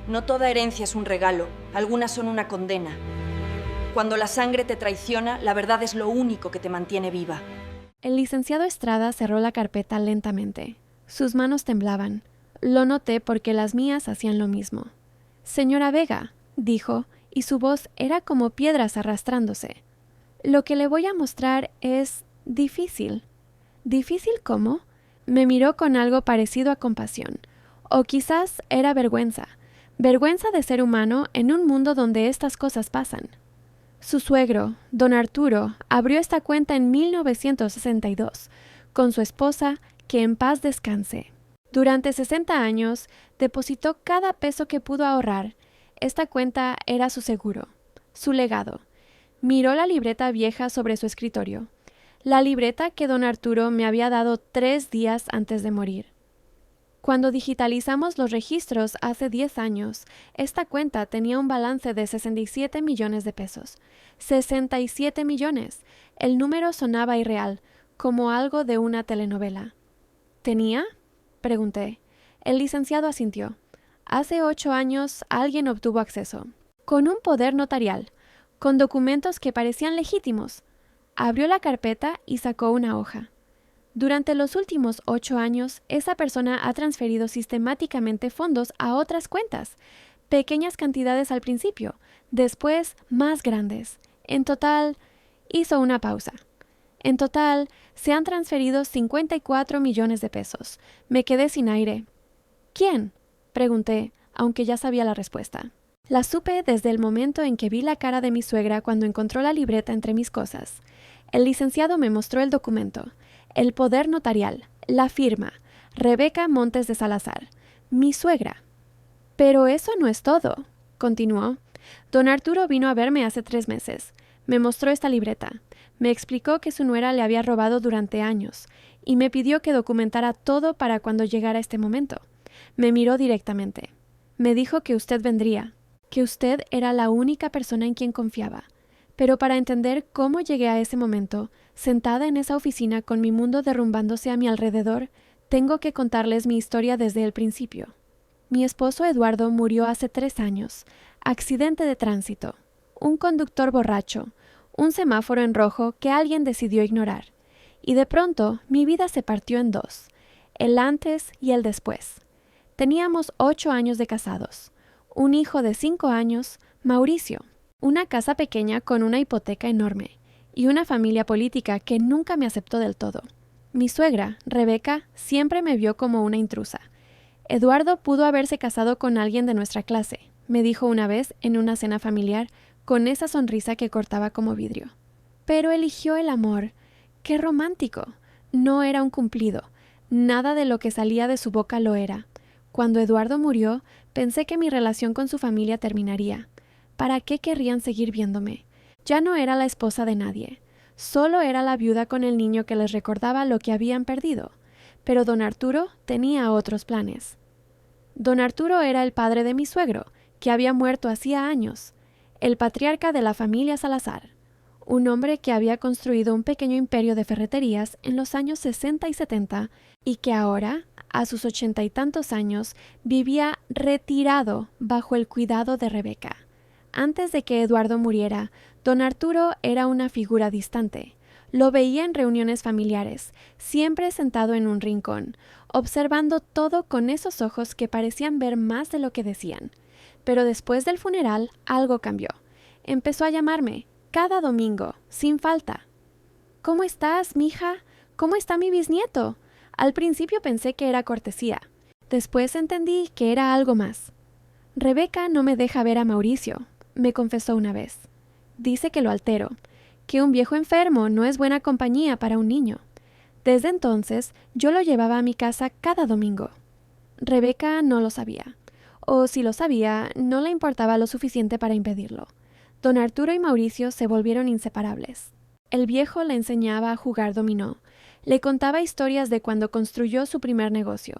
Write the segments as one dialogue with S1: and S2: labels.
S1: No toda herencia es un regalo, algunas son una condena. Cuando la sangre te traiciona, la verdad es lo único que te mantiene viva.
S2: El licenciado Estrada cerró la carpeta lentamente. Sus manos temblaban. Lo noté porque las mías hacían lo mismo. Señora Vega, dijo, y su voz era como piedras arrastrándose. Lo que le voy a mostrar es difícil. ¿Difícil cómo? Me miró con algo parecido a compasión. O quizás era vergüenza. Vergüenza de ser humano en un mundo donde estas cosas pasan. Su suegro, don Arturo, abrió esta cuenta en 1962, con su esposa, que en paz descanse. Durante 60 años, depositó cada peso que pudo ahorrar. Esta cuenta era su seguro, su legado. Miró la libreta vieja sobre su escritorio, la libreta que don Arturo me había dado 3 días antes de morir. Cuando digitalizamos los registros hace 10 años, esta cuenta tenía un balance de 67 millones de pesos. 67 millones. El número sonaba irreal, como algo de una telenovela. ¿Tenía? Pregunté. El licenciado asintió. Hace 8 años alguien obtuvo acceso. Con un poder notarial, con documentos que parecían legítimos. Abrió la carpeta y sacó una hoja. Durante los últimos 8 años, esa persona ha transferido sistemáticamente fondos a otras cuentas. Pequeñas cantidades al principio, después más grandes. En total, hizo una pausa. En total, se han transferido 54 millones de pesos. Me quedé sin aire. ¿Quién? Pregunté, aunque ya sabía la respuesta. La supe desde el momento en que vi la cara de mi suegra cuando encontró la libreta entre mis cosas. El licenciado me mostró el documento. El poder notarial, la firma, Rebeca Montes de Salazar, mi suegra. Pero eso no es todo, continuó. Don Arturo vino a verme hace 3 meses. Me mostró esta libreta. Me explicó que su nuera le había robado durante años y me pidió que documentara todo para cuando llegara este momento. Me miró directamente. Me dijo que usted vendría, que usted era la única persona en quien confiaba. Pero para entender cómo llegué a ese momento, sentada en esa oficina con mi mundo derrumbándose a mi alrededor, tengo que contarles mi historia desde el principio. Mi esposo Eduardo murió hace 3 años. Accidente de tránsito. Un conductor borracho. Un semáforo en rojo que alguien decidió ignorar. Y de pronto mi vida se partió en 2. El antes y el después. Teníamos 8 años de casados. Un hijo de 5 años, Mauricio. Una casa pequeña con una hipoteca enorme. Y una familia política que nunca me aceptó del todo. Mi suegra, Rebeca, siempre me vio como una intrusa. Eduardo pudo haberse casado con alguien de nuestra clase, me dijo una vez en una cena familiar, con esa sonrisa que cortaba como vidrio. Pero eligió el amor. ¡Qué romántico! No era un cumplido. Nada de lo que salía de su boca lo era. Cuando Eduardo murió, pensé que mi relación con su familia terminaría. ¿Para qué querrían seguir viéndome? Ya no era la esposa de nadie. Solo era la viuda con el niño que les recordaba lo que habían perdido. Pero don Arturo tenía otros planes. Don Arturo era el padre de mi suegro, que había muerto hacía años, el patriarca de la familia Salazar, un hombre que había construido un pequeño imperio de ferreterías en los años 60 y 70 y que ahora, a sus 80 y tantos años, vivía retirado bajo el cuidado de Rebeca. Antes de que Eduardo muriera, don Arturo era una figura distante. Lo veía en reuniones familiares, siempre sentado en un rincón, observando todo con esos ojos que parecían ver más de lo que decían. Pero después del funeral, algo cambió. Empezó a llamarme, cada domingo, sin falta. ¿Cómo estás, mija? ¿Cómo está mi bisnieto? Al principio pensé que era cortesía. Después entendí que era algo más. Rebeca no me deja ver a Mauricio, me confesó una vez. Dice que lo altero, que un viejo enfermo no es buena compañía para un niño. Desde entonces, yo lo llevaba a mi casa cada domingo. Rebeca no lo sabía. O si lo sabía, no le importaba lo suficiente para impedirlo. Don Arturo y Mauricio se volvieron inseparables. El viejo le enseñaba a jugar dominó. Le contaba historias de cuando construyó su primer negocio.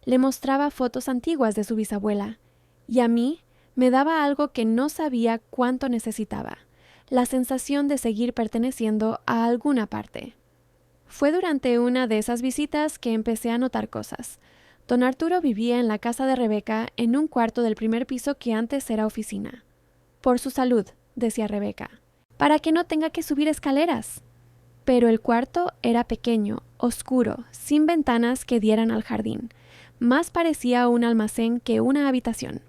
S2: Le mostraba fotos antiguas de su bisabuela. Y a mí me daba algo que no sabía cuánto necesitaba. La sensación de seguir perteneciendo a alguna parte. Fue durante una de esas visitas que empecé a notar cosas. Don Arturo vivía en la casa de Rebeca en un cuarto del primer piso que antes era oficina. Por su salud, decía Rebeca, para que no tenga que subir escaleras. Pero el cuarto era pequeño, oscuro, sin ventanas que dieran al jardín. Más parecía un almacén que una habitación.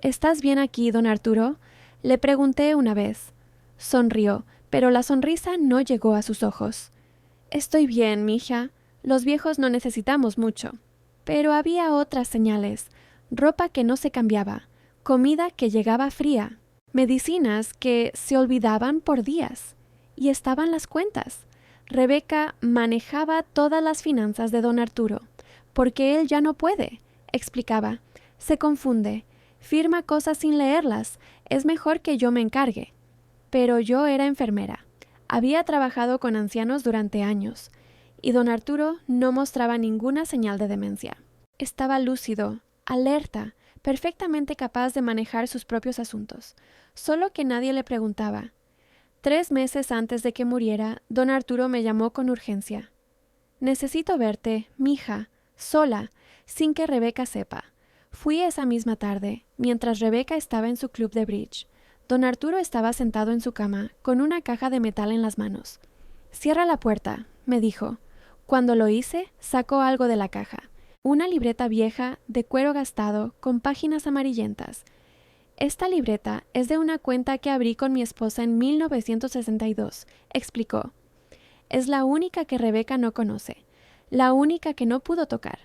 S2: ¿Estás bien aquí, don Arturo?, le pregunté una vez. Sonrió, pero la sonrisa no llegó a sus ojos. Estoy bien, mija. Los viejos no necesitamos mucho. Pero había otras señales. Ropa que no se cambiaba, comida que llegaba fría, medicinas que se olvidaban por días. Y estaban las cuentas. Rebeca manejaba todas las finanzas de don Arturo, porque él ya no puede, explicaba. Se confunde, firma cosas sin leerlas, es mejor que yo me encargue. Pero yo era enfermera. Había trabajado con ancianos durante años, y don Arturo no mostraba ninguna señal de demencia. Estaba lúcido, alerta, perfectamente capaz de manejar sus propios asuntos, solo que nadie le preguntaba. 3 meses antes de que muriera, don Arturo me llamó con urgencia. Necesito verte, mija, sola, sin que Rebeca sepa. Fui esa misma tarde, mientras Rebeca estaba en su club de bridge. Don Arturo estaba sentado en su cama, con una caja de metal en las manos. Cierra la puerta, me dijo. Cuando lo hice, sacó algo de la caja. Una libreta vieja, de cuero gastado, con páginas amarillentas. Esta libreta es de una cuenta que abrí con mi esposa en 1962, explicó. Es la única que Rebeca no conoce, la única que no pudo tocar.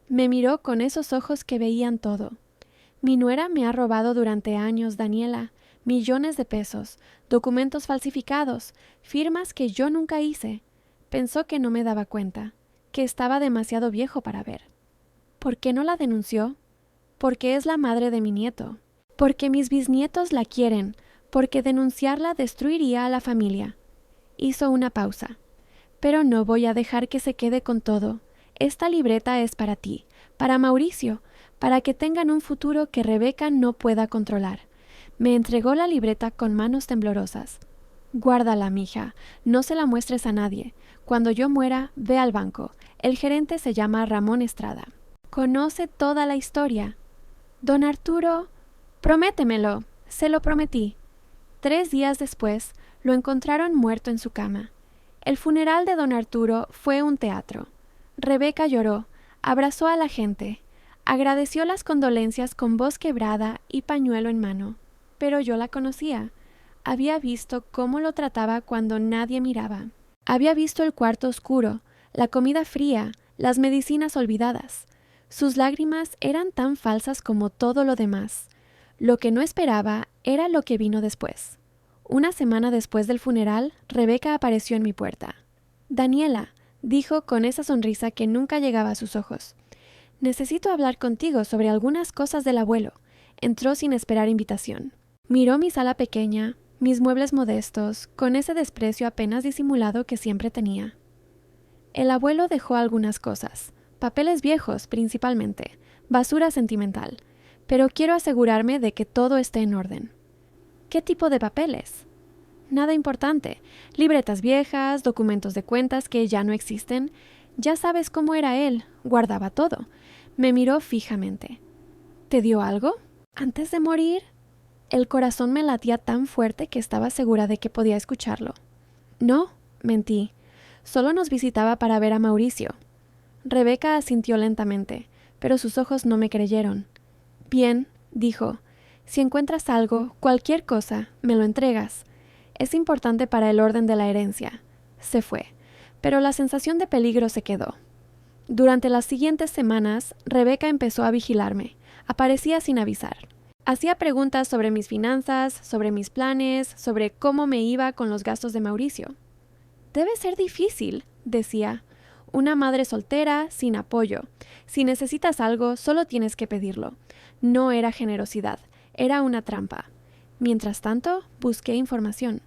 S2: Me miró con esos ojos que veían todo. Mi nuera me ha robado durante años, Daniela, millones de pesos, documentos falsificados, firmas que yo nunca hice. Pensó que no me daba cuenta, que estaba demasiado viejo para ver. ¿Por qué no la denunció? Porque es la madre de mi nieto. Porque mis bisnietos la quieren, porque denunciarla destruiría a la familia. Hizo una pausa. Pero no voy a dejar que se quede con todo. Esta libreta es para ti, para Mauricio, para que tengan un futuro que Rebeca no pueda controlar. Me entregó la libreta con manos temblorosas. Guárdala, mija, no se la muestres a nadie. Cuando yo muera, ve al banco. El gerente se llama Ramón Estrada. Conoce toda la historia. Don Arturo, prométemelo. Se lo prometí. 3 días después, lo encontraron muerto en su cama. El funeral de don Arturo fue un teatro. Rebeca lloró, abrazó a la gente, agradeció las condolencias con voz quebrada y pañuelo en mano. Pero yo la conocía. Había visto cómo lo trataba cuando nadie miraba. Había visto el cuarto oscuro, la comida fría, las medicinas olvidadas. Sus lágrimas eran tan falsas como todo lo demás. Lo que no esperaba era lo que vino después. Una semana después del funeral, Rebeca apareció en mi puerta. Daniela, dijo con esa sonrisa que nunca llegaba a sus ojos. Necesito hablar contigo sobre algunas cosas del abuelo. Entró sin esperar invitación. Miró mi sala pequeña, mis muebles modestos, con ese desprecio apenas disimulado que siempre tenía. El abuelo dejó algunas cosas, papeles viejos principalmente, basura sentimental, pero quiero asegurarme de que todo esté en orden. ¿Qué tipo de papeles? Nada importante. Libretas viejas, documentos de cuentas que ya no existen. Ya sabes cómo era él. Guardaba todo. Me miró fijamente. ¿Te dio algo? ¿Antes de morir? El corazón me latía tan fuerte que estaba segura de que podía escucharlo. No, mentí. Solo nos visitaba para ver a Mauricio. Rebeca asintió lentamente, pero sus ojos no me creyeron. Bien, dijo. Si encuentras algo, cualquier cosa, me lo entregas. Es importante para el orden de la herencia. Se fue, pero la sensación de peligro se quedó. Durante las siguientes semanas, Rebeca empezó a vigilarme. Aparecía sin avisar. Hacía preguntas sobre mis finanzas, sobre mis planes, sobre cómo me iba con los gastos de Mauricio. Debe ser difícil, decía. Una madre soltera, sin apoyo. Si necesitas algo, solo tienes que pedirlo. No era generosidad. Era una trampa. Mientras tanto, busqué información.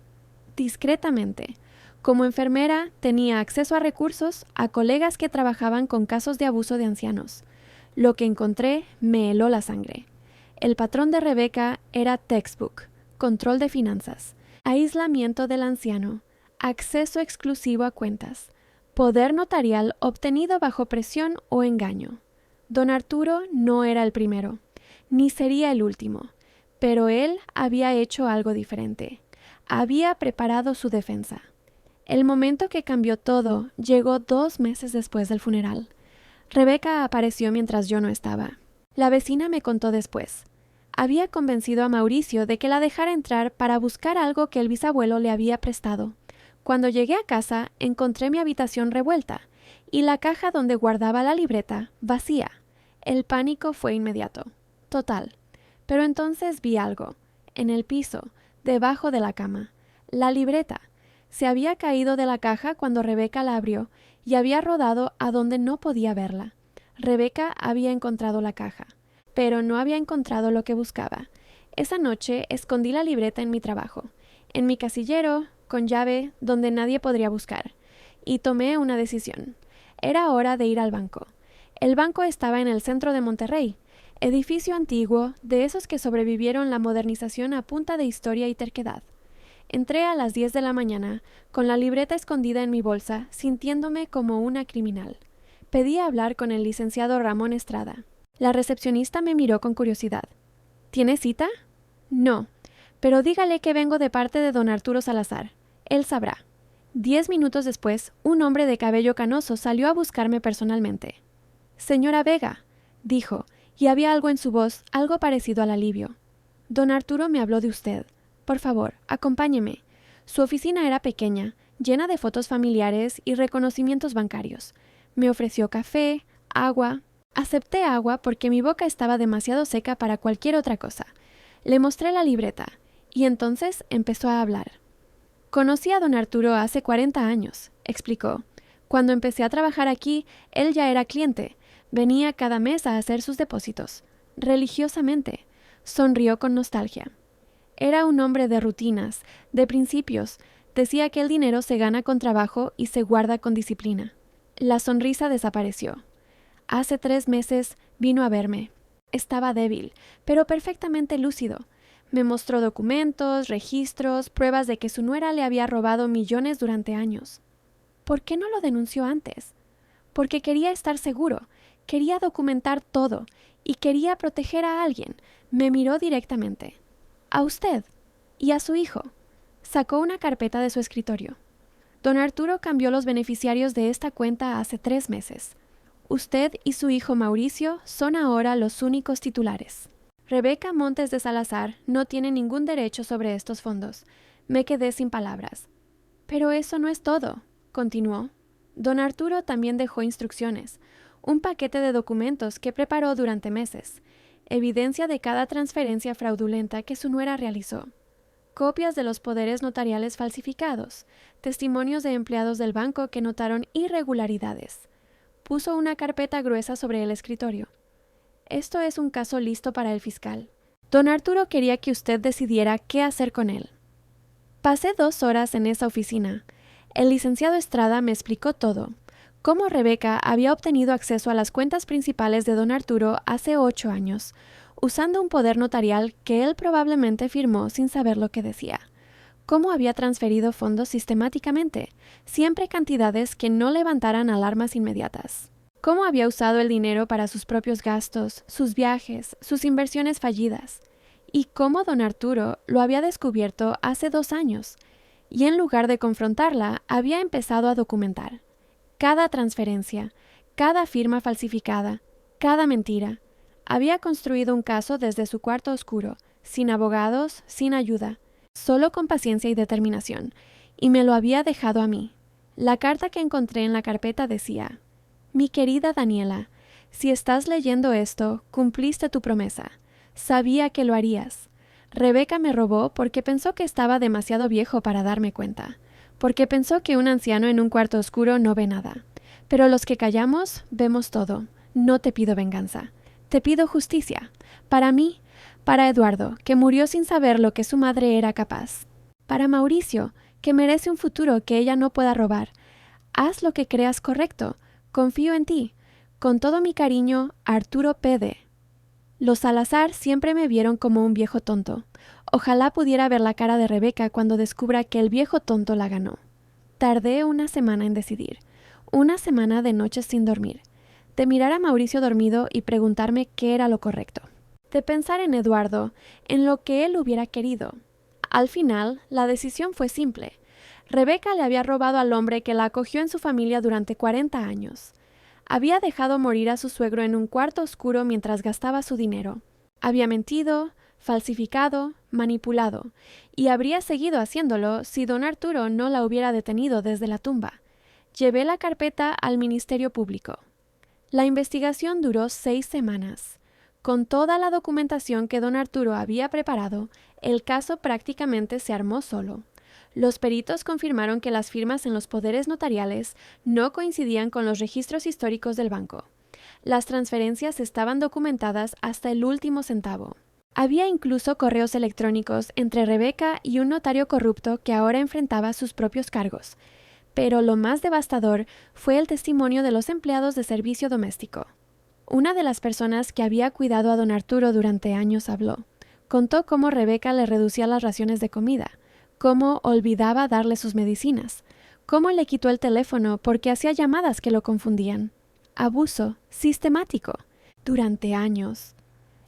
S2: Discretamente. Como enfermera, tenía acceso a recursos, a colegas que trabajaban con casos de abuso de ancianos. Lo que encontré me heló la sangre. El patrón de Rebeca era textbook, control de finanzas, aislamiento del anciano, acceso exclusivo a cuentas, poder notarial obtenido bajo presión o engaño. Don Arturo no era el primero, ni sería el último, pero él había hecho algo diferente. Había preparado su defensa. El momento que cambió todo llegó 2 meses después del funeral. Rebeca apareció mientras yo no estaba. La vecina me contó después. Había convencido a Mauricio de que la dejara entrar para buscar algo que el bisabuelo le había prestado. Cuando llegué a casa, encontré mi habitación revuelta y la caja donde guardaba la libreta vacía. El pánico fue inmediato, total. Pero entonces vi algo, en el piso, debajo de la cama. La libreta. Se había caído de la caja cuando Rebeca la abrió y había rodado a donde no podía verla. Rebeca había encontrado la caja, pero no había encontrado lo que buscaba. Esa noche escondí la libreta en mi trabajo, en mi casillero, con llave, donde nadie podría buscar, y tomé una decisión. Era hora de ir al banco. El banco estaba en el centro de Monterrey, edificio antiguo, de esos que sobrevivieron la modernización a punta de historia y terquedad. Entré a las 10 de la mañana, con la libreta escondida en mi bolsa, sintiéndome como una criminal. Pedí hablar con el licenciado Ramón Estrada. La recepcionista me miró con curiosidad. ¿Tiene cita? No, pero dígale que vengo de parte de don Arturo Salazar. Él sabrá. 10 minutos después, un hombre de cabello canoso salió a buscarme personalmente. Señora Vega, dijo, y había algo en su voz, algo parecido al alivio. Don Arturo me habló de usted. Por favor, acompáñeme. Su oficina era pequeña, llena de fotos familiares y reconocimientos bancarios. Me ofreció café, agua. Acepté agua porque mi boca estaba demasiado seca para cualquier otra cosa. Le mostré la libreta, y entonces empezó a hablar. Conocí a don Arturo hace 40 años, explicó. Cuando empecé a trabajar aquí, él ya era cliente. Venía cada mes a hacer sus depósitos. Religiosamente. Sonrió con nostalgia. Era un hombre de rutinas, de principios. Decía que el dinero se gana con trabajo y se guarda con disciplina. La sonrisa desapareció. Hace 3 meses vino a verme. Estaba débil, pero perfectamente lúcido. Me mostró documentos, registros, pruebas de que su nuera le había robado millones durante años. ¿Por qué no lo denunció antes? Porque quería estar seguro, quería documentar todo y quería proteger a alguien. Me miró directamente. A usted y a su hijo. Sacó una carpeta de su escritorio. Don Arturo cambió los beneficiarios de esta cuenta hace 3 meses. Usted y su hijo Mauricio son ahora los únicos titulares. Rebeca Montes de Salazar no tiene ningún derecho sobre estos fondos. Me quedé sin palabras. Pero eso no es todo, continuó. Don Arturo también dejó instrucciones, un paquete de documentos que preparó durante meses, evidencia de cada transferencia fraudulenta que su nuera realizó, copias de los poderes notariales falsificados, testimonios de empleados del banco que notaron irregularidades. Puso una carpeta gruesa sobre el escritorio. Esto es un caso listo para el fiscal. Don Arturo quería que usted decidiera qué hacer con él. Pasé 2 horas en esa oficina. El licenciado Estrada me explicó todo. Cómo Rebeca había obtenido acceso a las cuentas principales de don Arturo hace 8 años, usando un poder notarial que él probablemente firmó sin saber lo que decía. Cómo había transferido fondos sistemáticamente, siempre cantidades que no levantaran alarmas inmediatas. Cómo había usado el dinero para sus propios gastos, sus viajes, sus inversiones fallidas. Y cómo don Arturo lo había descubierto hace 2 años, y en lugar de confrontarla, había empezado a documentar. Cada transferencia, cada firma falsificada, cada mentira. Había construido un caso desde su cuarto oscuro, sin abogados, sin ayuda, solo con paciencia y determinación, y me lo había dejado a mí. La carta que encontré en la carpeta decía: Mi querida Daniela, si estás leyendo esto, cumpliste tu promesa. Sabía que lo harías. Rebeca me robó porque pensó que estaba demasiado viejo para darme cuenta, porque pensó que un anciano en un cuarto oscuro no ve nada. Pero los que callamos, vemos todo. No te pido venganza. Te pido justicia. Para mí, para Eduardo, que murió sin saber lo que su madre era capaz. Para Mauricio, que merece un futuro que ella no pueda robar. Haz lo que creas correcto. Confío en ti. Con todo mi cariño, Arturo Pede. Los Salazar siempre me vieron como un viejo tonto. Ojalá pudiera ver la cara de Rebeca cuando descubra que el viejo tonto la ganó. Tardé 1 semana en decidir. 1 semana de noches sin dormir. de mirar a Mauricio dormido y preguntarme qué era lo correcto, de pensar en Eduardo, en lo que él hubiera querido. Al final, la decisión fue simple. Rebeca le había robado al hombre que la acogió en su familia durante 40 años. Había dejado morir a su suegro en un cuarto oscuro mientras gastaba su dinero. Había mentido, falsificado, manipulado, y habría seguido haciéndolo si don Arturo no la hubiera detenido desde la tumba. Llevé la carpeta al Ministerio Público. La investigación duró 6 semanas. Con toda la documentación que don Arturo había preparado, el caso prácticamente se armó solo. Los peritos confirmaron que las firmas en los poderes notariales no coincidían con los registros históricos del banco. Las transferencias estaban documentadas hasta el último centavo. Había incluso correos electrónicos entre Rebeca y un notario corrupto que ahora enfrentaba sus propios cargos. Pero lo más devastador fue el testimonio de los empleados de servicio doméstico. Una de las personas que había cuidado a don Arturo durante años habló. Contó cómo Rebeca le reducía las raciones de comida, cómo olvidaba darle sus medicinas, cómo le quitó el teléfono porque hacía llamadas que lo confundían. Abuso sistemático, durante años.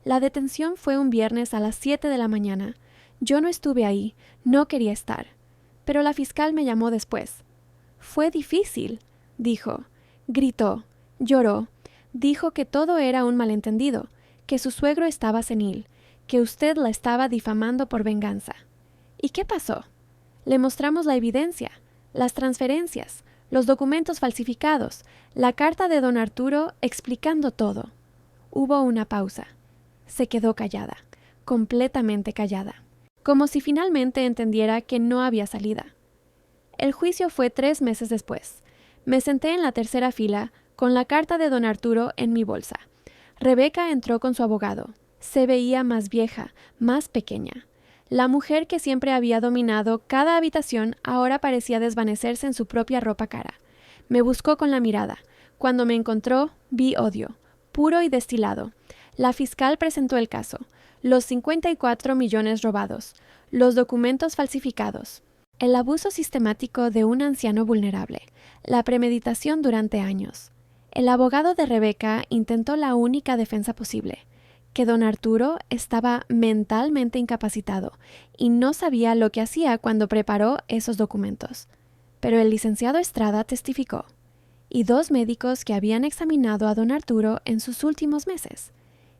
S2: La detención fue un viernes a las 7 de la mañana. Yo no estuve ahí, no quería estar. Pero la fiscal me llamó después. Fue difícil, dijo. Gritó, lloró. Dijo que todo era un malentendido, que su suegro estaba senil, que usted la estaba difamando por venganza. ¿Y qué pasó? Le mostramos la evidencia, las transferencias, los documentos falsificados, la carta de don Arturo explicando todo. Hubo una pausa. Se quedó callada, completamente callada, como si finalmente entendiera que no había salida. El juicio fue 3 meses después. Me senté en la tercera fila, con la carta de don Arturo en mi bolsa. Rebeca entró con su abogado. Se veía más vieja, más pequeña. La mujer que siempre había dominado cada habitación ahora parecía desvanecerse en su propia ropa cara. Me buscó con la mirada. Cuando me encontró, vi odio, puro y destilado. La fiscal presentó el caso, los 54 millones robados, los documentos falsificados, el abuso sistemático de un anciano vulnerable, la premeditación durante años. El abogado de Rebeca intentó la única defensa posible, que don Arturo estaba mentalmente incapacitado y no sabía lo que hacía cuando preparó esos documentos. Pero el licenciado Estrada testificó, y 2 médicos que habían examinado a don Arturo en sus últimos meses,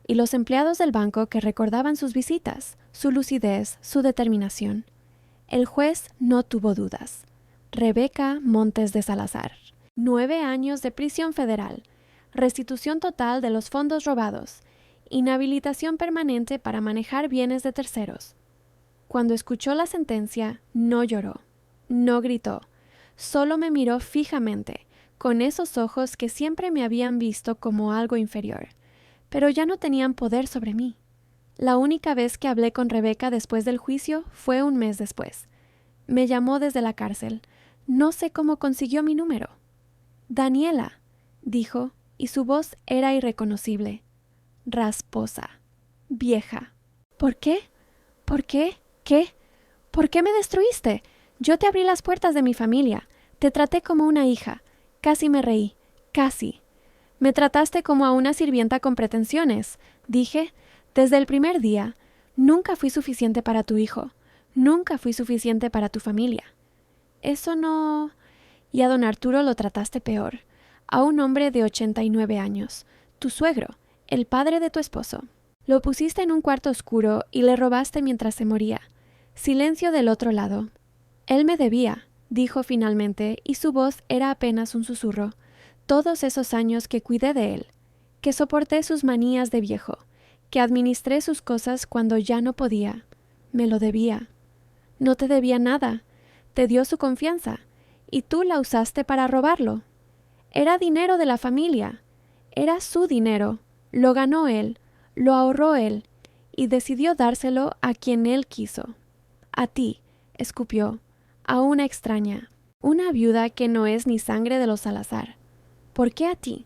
S2: y los empleados del banco que recordaban sus visitas, su lucidez, su determinación. El juez no tuvo dudas. Rebeca Montes de Salazar. 9 años de prisión federal, restitución total de los fondos robados, inhabilitación permanente para manejar bienes de terceros. Cuando escuchó la sentencia, no lloró, no gritó, solo me miró fijamente, con esos ojos que siempre me habían visto como algo inferior, pero ya no tenían poder sobre mí. La única vez que hablé con Rebeca después del juicio fue 1 mes después. Me llamó desde la cárcel. No sé cómo consiguió mi número. Daniela, dijo, y su voz era irreconocible. Rasposa. Vieja. ¿Por qué? ¿Por qué? ¿Qué? ¿Por qué me destruiste? Yo te abrí las puertas de mi familia. Te traté como una hija. Casi me reí. Casi. Me trataste como a una sirvienta con pretensiones. Dije, desde el primer día, nunca fui suficiente para tu hijo. Nunca fui suficiente para tu familia. Eso no... Y a don Arturo lo trataste peor. A un hombre de 89 años. Tu suegro, el padre de tu esposo. Lo pusiste en un cuarto oscuro y le robaste mientras se moría. Silencio del otro lado. Él me debía, dijo finalmente, y su voz era apenas un susurro. Todos esos años que cuidé de él, que soporté sus manías de viejo, que administré sus cosas cuando ya no podía. Me lo debía. No te debía nada. Te dio su confianza, y tú la usaste para robarlo. Era dinero de la familia. Era su dinero. Lo ganó él, lo ahorró él, y decidió dárselo a quien él quiso. A ti, escupió, a una extraña, una viuda que no es ni sangre de los Salazar. ¿Por qué a ti?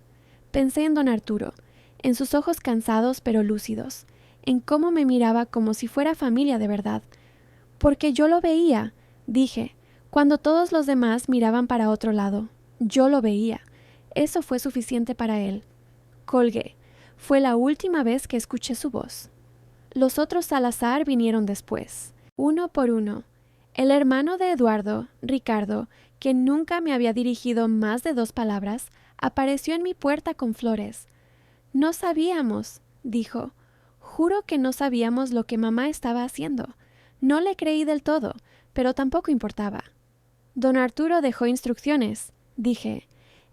S2: Pensé en don Arturo, en sus ojos cansados pero lúcidos, en cómo me miraba como si fuera familia de verdad. Porque yo lo veía, dije, cuando todos los demás miraban para otro lado. Yo lo veía. Eso fue suficiente para él. Colgué. Fue la última vez que escuché su voz. Los otros Salazar vinieron después, uno por uno. El hermano de Eduardo, Ricardo, que nunca me había dirigido más de 2 palabras, apareció en mi puerta con flores. No sabíamos, dijo. Juro que no sabíamos lo que mamá estaba haciendo. No le creí del todo, pero tampoco importaba. Don Arturo dejó instrucciones, dije.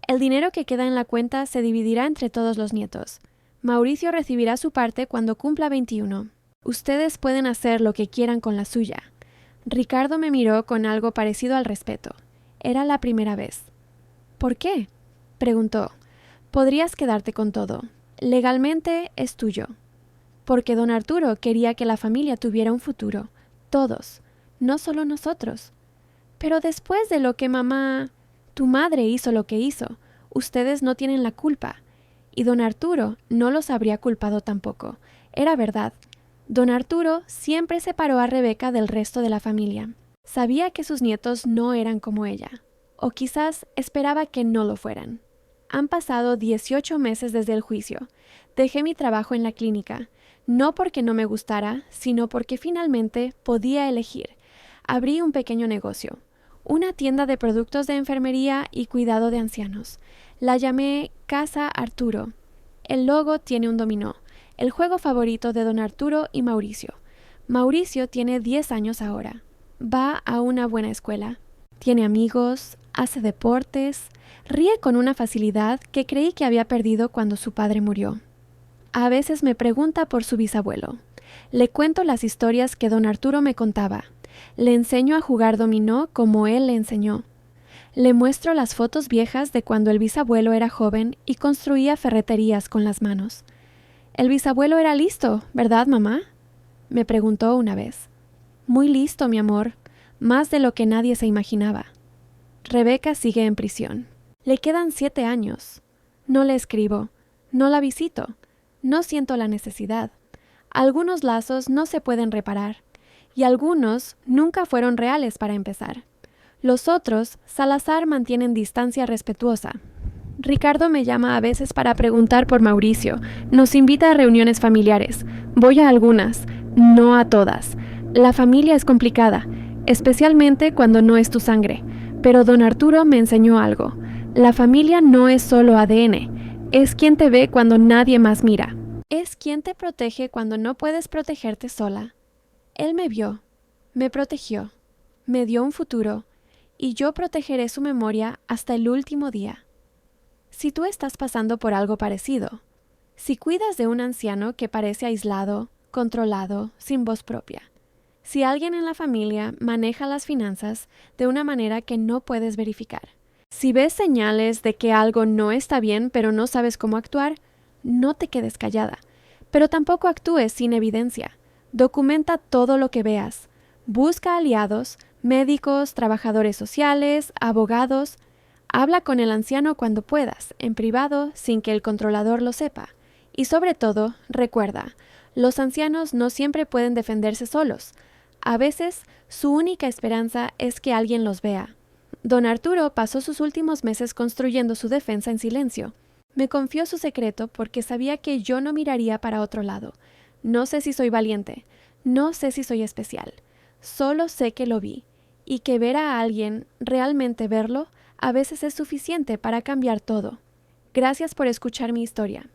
S2: El dinero que queda en la cuenta se dividirá entre todos los nietos. Mauricio recibirá su parte cuando cumpla 21. Ustedes pueden hacer lo que quieran con la suya. Ricardo me miró con algo parecido al respeto. Era la primera vez. ¿Por qué?, preguntó. Podrías quedarte con todo. Legalmente es tuyo. Porque don Arturo quería que la familia tuviera un futuro. Todos, no solo nosotros. Pero después de lo que tu madre hizo lo que hizo, ustedes no tienen la culpa. Y don Arturo no los habría culpado tampoco. Era verdad. Don Arturo siempre separó a Rebeca del resto de la familia. Sabía que sus nietos no eran como ella. O quizás esperaba que no lo fueran. Han pasado 18 meses desde el juicio. Dejé mi trabajo en la clínica. No porque no me gustara, sino porque finalmente podía elegir. Abrí un pequeño negocio. Una tienda de productos de enfermería y cuidado de ancianos. La llamé Casa Arturo. El logo tiene un dominó, el juego favorito de don Arturo y Mauricio. Mauricio tiene 10 años ahora. Va a una buena escuela. Tiene amigos, hace deportes, ríe con una facilidad que creí que había perdido cuando su padre murió. A veces me pregunta por su bisabuelo. Le cuento las historias que don Arturo me contaba. Le enseño a jugar dominó como él le enseñó. Le muestro las fotos viejas de cuando el bisabuelo era joven y construía ferreterías con las manos. El bisabuelo era listo, ¿verdad, mamá?, me preguntó una vez. Muy listo, mi amor, más de lo que nadie se imaginaba. Rebeca sigue en prisión. Le quedan 7 años. No le escribo, no la visito, no siento la necesidad. Algunos lazos no se pueden reparar, y algunos nunca fueron reales para empezar. Los otros, Salazar, mantienen distancia respetuosa. Ricardo me llama a veces para preguntar por Mauricio. Nos invita a reuniones familiares. Voy a algunas, no a todas. La familia es complicada, especialmente cuando no es tu sangre. Pero don Arturo me enseñó algo. La familia no es solo ADN. Es quien te ve cuando nadie más mira. Es quien te protege cuando no puedes protegerte sola. Él me vio, me protegió, me dio un futuro, y yo protegeré su memoria hasta el último día. Si tú estás pasando por algo parecido, si cuidas de un anciano que parece aislado, controlado, sin voz propia, si alguien en la familia maneja las finanzas de una manera que no puedes verificar, si ves señales de que algo no está bien pero no sabes cómo actuar, no te quedes callada, pero tampoco actúes sin evidencia. Documenta todo lo que veas. Busca aliados, médicos, trabajadores sociales, abogados. Habla con el anciano cuando puedas, en privado, sin que el controlador lo sepa. Y sobre todo, recuerda, los ancianos no siempre pueden defenderse solos. A veces, su única esperanza es que alguien los vea. Don Arturo pasó sus últimos meses construyendo su defensa en silencio. Me confió su secreto porque sabía que yo no miraría para otro lado. No sé si soy valiente, no sé si soy especial. Solo sé que lo vi, y que ver a alguien, realmente verlo, a veces es suficiente para cambiar todo. Gracias por escuchar mi historia.